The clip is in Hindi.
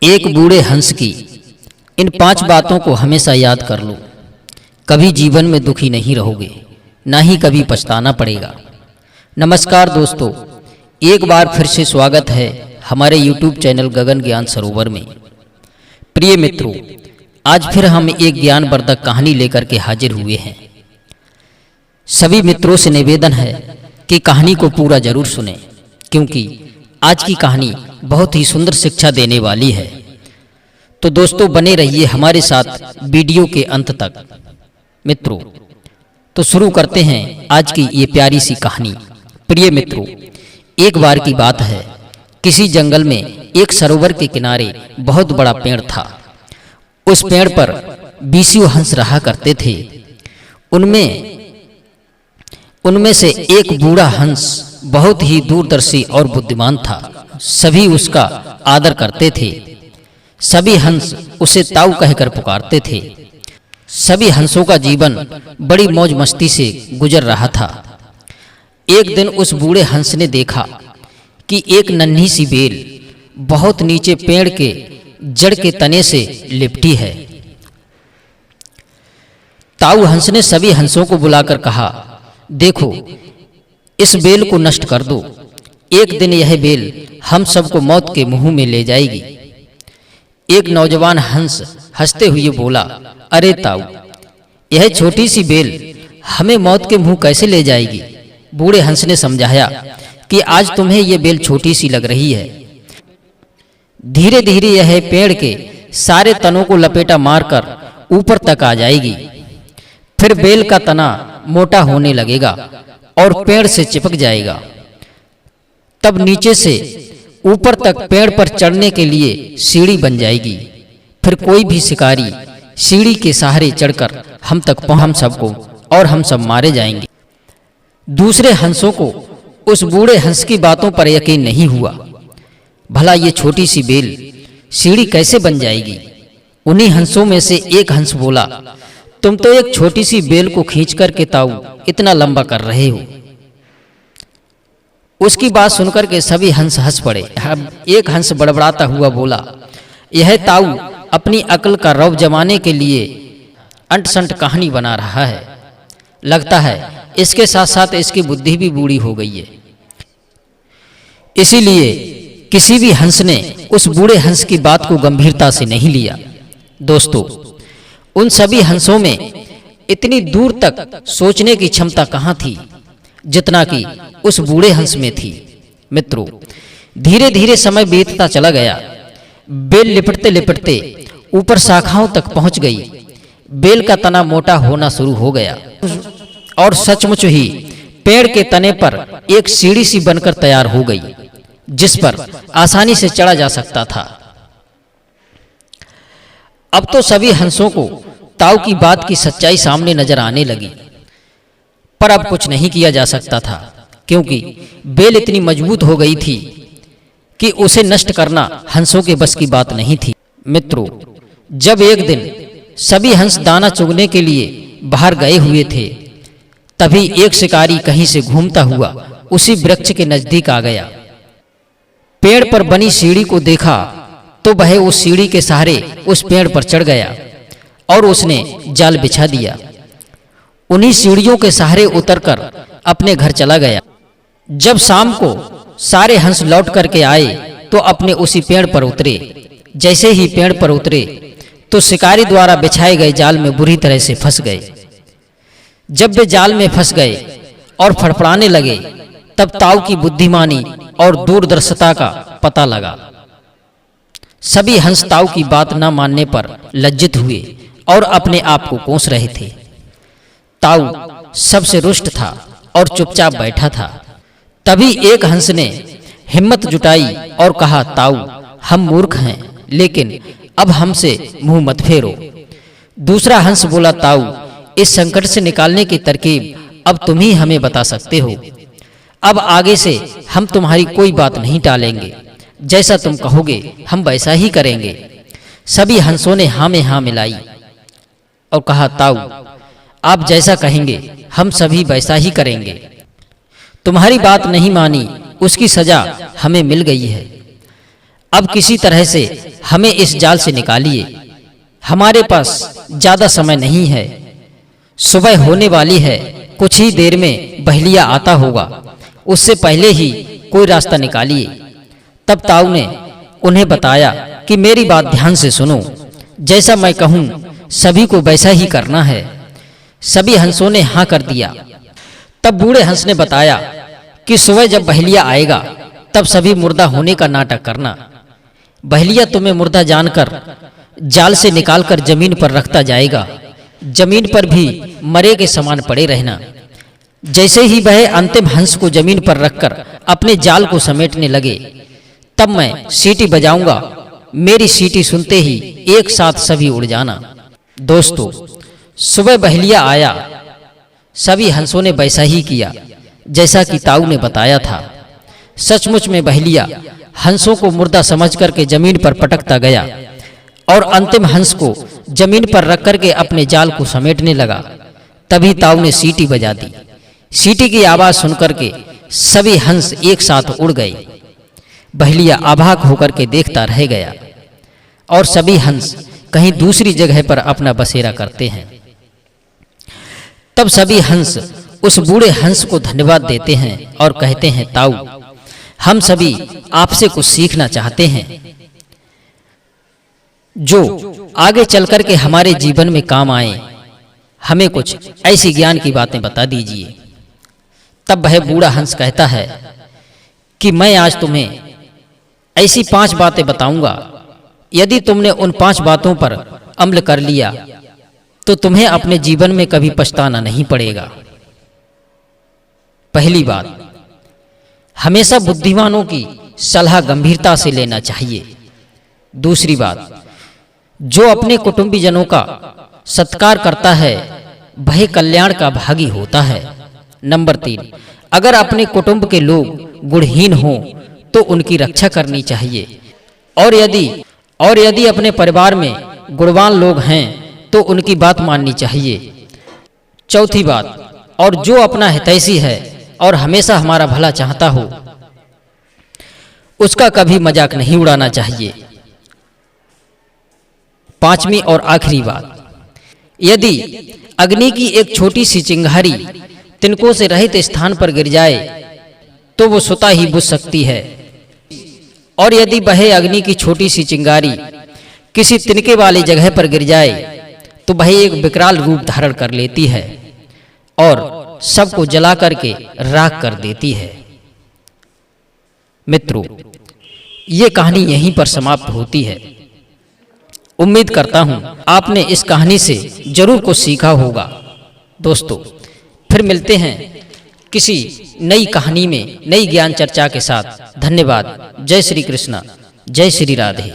एक बूढ़े हंस की इन 5 बातों को हमेशा याद कर लो। कभी जीवन में दुखी नहीं रहोगे, ना ही कभी पछताना पड़ेगा। नमस्कार दोस्तों, एक बार फिर से स्वागत है हमारे YouTube चैनल गगन ज्ञान सरोवर में। प्रिय मित्रों, आज फिर हम एक ज्ञानवर्धक कहानी लेकर के हाजिर हुए हैं। सभी मित्रों से निवेदन है कि कहानी को पूरा जरूर सुनें, क्योंकि आज की कहानी बहुत ही सुंदर शिक्षा देने वाली है। तो दोस्तों, बने रहिए हमारे साथ वीडियो के अंत तक। मित्रों, तो शुरू करते हैं आज की ये प्यारी सी कहानी। प्रिय मित्रों, एक बार की बात है, किसी जंगल में एक सरोवर के किनारे बहुत बड़ा पेड़ था। उस पेड़ पर 20 हंस रहा करते थे। उनमें से एक बूढ़ा हंस बहुत ही दूरदर्शी और बुद्धिमान था। सभी उसका आदर करते थे। सभी हंस उसे ताऊ कहकर पुकारते थे। सभी हंसों का जीवन बड़ी मौज मस्ती से गुजर रहा था। एक दिन उस बूढ़े हंस ने देखा कि एक नन्ही सी बेल बहुत नीचे पेड़ के जड़ के तने से लिपटी है। ताऊ हंस ने सभी हंसों को बुलाकर कहा, देखो, इस बेल को नष्ट कर दो। एक दिन यह बेल हम सबको मौत के मुंह में ले जाएगी। एक नौजवान हंस हंसते हुए बोला, अरे ताऊ, यह छोटी सी बेल हमें मौत के मुंह कैसे ले जाएगी? बूढ़े हंस ने समझाया कि आज तुम्हें यह बेल छोटी सी लग रही है। धीरे धीरे यह पेड़ के सारे तनों को लपेटा मारकर ऊपर तक आ जाएगी। फिर बेल का तना मोटा होने लगेगा और पेड़ से चिपक जाएगा। तब नीचे से ऊपर तक पेड़ पर चढ़ने के लिए सीढ़ी बन जाएगी। फिर कोई भी शिकारी सीढ़ी के सहारे चढ़कर हम सबको और हम सब मारे जाएंगे। दूसरे हंसों को उस बूढ़े हंस की बातों पर यकीन नहीं हुआ। भला ये छोटी सी बेल सीढ़ी कैसे बन जाएगी? उन्हीं हंसों में से एक हंस बोला, तुम तो एक छोटी सी बेल को खींच करके ताऊ इतना लंबा कर रहे हो। उसकी बात सुनकर के सभी हंस हंस पड़े। एक हंस बड़बड़ाता हुआ बोला, यह ताऊ अपनी अक्ल का रौब जमाने के लिए अंट-संट कहानी बना रहा है। लगता है इसके साथ साथ इसकी बुद्धि भी बूढ़ी हो गई है। इसीलिए किसी भी हंस ने उस बूढ़े हंस की बात को गंभीरता से नहीं लिया। दोस्तों, उन सभी हंसों में इतनी दूर तक सोचने की क्षमता कहाँ थी जितना कि उस बूढ़े हंस में थी। मित्रों, धीरे धीरे समय बीतता चला गया। बेल लिपटते लिपटते ऊपर शाखाओं तक पहुंच गई। बेल का तना मोटा होना शुरू हो गया और सचमुच ही पेड़ के तने पर एक सीढ़ी सी बनकर तैयार हो गई, जिस पर आसानी से चढ़ा जा सकता था। अब तो सभी हंसों को ताऊ की बात की सच्चाई सामने नजर आने लगी, पर अब कुछ नहीं किया जा सकता था, क्योंकि बेल इतनी मजबूत हो गई थी कि उसे नष्ट करना हंसों के बस की बात नहीं थी। मित्रों, जब एक दिन सभी हंस दाना चुगने के लिए बाहर गए हुए थे, तभी एक शिकारी कहीं से घूमता हुआ उसी वृक्ष के नजदीक आ गया। पेड़ पर बनी सीढ़ी को देखा तो वह उस सीढ़ी के सहारे उस पेड़ पर चढ़ गया और उसने जाल बिछा दिया। उन्हीं सीढ़ियों के सहारे उतरकर अपने घर चला गया। जब शाम को सारे हंस लौट करके आए तो अपने उसी पेड़ पर उतरे। जैसे ही पेड़ पर उतरे तो शिकारी द्वारा बिछाए गए जाल में बुरी तरह से फंस गए। जब वे जाल में फंस गए और फड़फड़ाने लगे, तब ताऊ की बुद्धिमानी और दूरदर्शिता का पता लगा। सभी हंस ताऊ की बात न मानने पर लज्जित हुए और अपने आप को कोस रहे थे। ताऊ सबसे रुष्ट था और चुपचाप बैठा था। तभी एक हंस ने हिम्मत जुटाई और कहा, ताऊ, हम मूर्ख हैं, लेकिन अब हमसे मुंह मत फेरो। दूसरा हंस बोला, ताऊ, इस संकट से निकालने की तरकीब अब तुम ही हमें बता सकते हो। अब आगे से हम तुम्हारी कोई बात नहीं टालेंगे। जैसा तुम कहोगे हम वैसा ही करेंगे। सभी हंसों ने हाँ में हाँ मिलाई और कहा, ताऊ, आप जैसा कहेंगे हम सभी वैसा ही करेंगे। तुम्हारी बात नहीं मानी, उसकी सजा हमें मिल गई है। अब किसी तरह से हमें इस जाल से निकालिए, हमारे पास ज्यादा समय नहीं है, सुबह होने वाली है, कुछ ही देर में बहेलिया आता होगा, उससे पहले ही कोई रास्ता निकालिए। तब ताऊ ने उन्हें बताया कि मेरी बात ध्यान से सुनो, जैसा मैं कहूं सभी को वैसा ही करना है। सभी हंसों ने हाँ कर दिया। तब बूढ़े हंस ने बताया कि सुबह जब बहेलिया आएगा तब सभी मुर्दा होने का नाटक करना। बहेलिया तुम्हें मुर्दा जानकर जाल से निकालकर जमीन पर रखता जाएगा, जमीन पर भी मरे के समान पड़े रहना। जैसे ही वह अंतिम हंस को जमीन पर रखकर अपने जाल को समेटने लगे, तब मैं सीटी बजाऊंगा, मेरी सीटी सुनते ही एक साथ सभी उड़ जाना। दोस्तों, सुबह बहेलिया आया, सभी हंसों ने वैसा ही किया जैसा कि ताऊ ने बताया था। सचमुच में बहेलिया हंसों को मुर्दा समझ करके जमीन पर पटकता गया और अंतिम हंस को जमीन पर रख करके अपने जाल को समेटने लगा। तभी ताऊ ने सीटी बजा दी। सीटी की आवाज सुनकर के सभी हंस एक साथ उड़ गए। बहेलिया अभाग होकर के देखता रह गया और सभी हंस कहीं दूसरी जगह पर अपना बसेरा करते हैं। तब सभी हंस उस बूढ़े हंस को धन्यवाद देते हैं और कहते हैं, ताऊ, हम सभी आपसे कुछ सीखना चाहते हैं जो आगे चलकर के हमारे जीवन में काम आए। हमें कुछ ऐसी ज्ञान की बातें बता दीजिए। तब वह बूढ़ा हंस कहता है कि मैं आज तुम्हें ऐसी 5 बातें बताऊंगा, यदि तुमने उन 5 बातों पर अमल कर लिया तो तुम्हें अपने जीवन में कभी पछताना नहीं पड़ेगा। पहली बात, हमेशा बुद्धिमानों की सलाह गंभीरता से लेना चाहिए। दूसरी बात, जो अपने कुटुंबीजनों का सत्कार करता है वह कल्याण का भागी होता है। नंबर 3, अगर अपने कुटुंब के लोग गुणहीन हों तो उनकी रक्षा करनी चाहिए, और यदि अपने परिवार में गुणवान लोग हैं तो उनकी बात माननी चाहिए। चौथी बात, और जो अपना हितैषी है और हमेशा हमारा भला चाहता हो उसका कभी मजाक नहीं उड़ाना चाहिए। 5वीं और आखिरी बात, यदि अग्नि की एक छोटी सी चिंगारी तिनकों से रहित स्थान पर गिर जाए तो वो स्वतः ही बुझ सकती है, और यदि वह अग्नि की छोटी सी चिंगारी किसी तिनके वाली जगह पर गिर जाए तो वह एक विकराल रूप धारण कर लेती है और सबको जला करके राख कर देती है। मित्रों, ये कहानी यहीं पर समाप्त होती है। उम्मीद करता हूं आपने इस कहानी से जरूर कुछ सीखा होगा। दोस्तों, फिर मिलते हैं किसी नई कहानी में नई ज्ञान चर्चा के साथ। धन्यवाद। जय श्री कृष्णा, जय श्री राधे।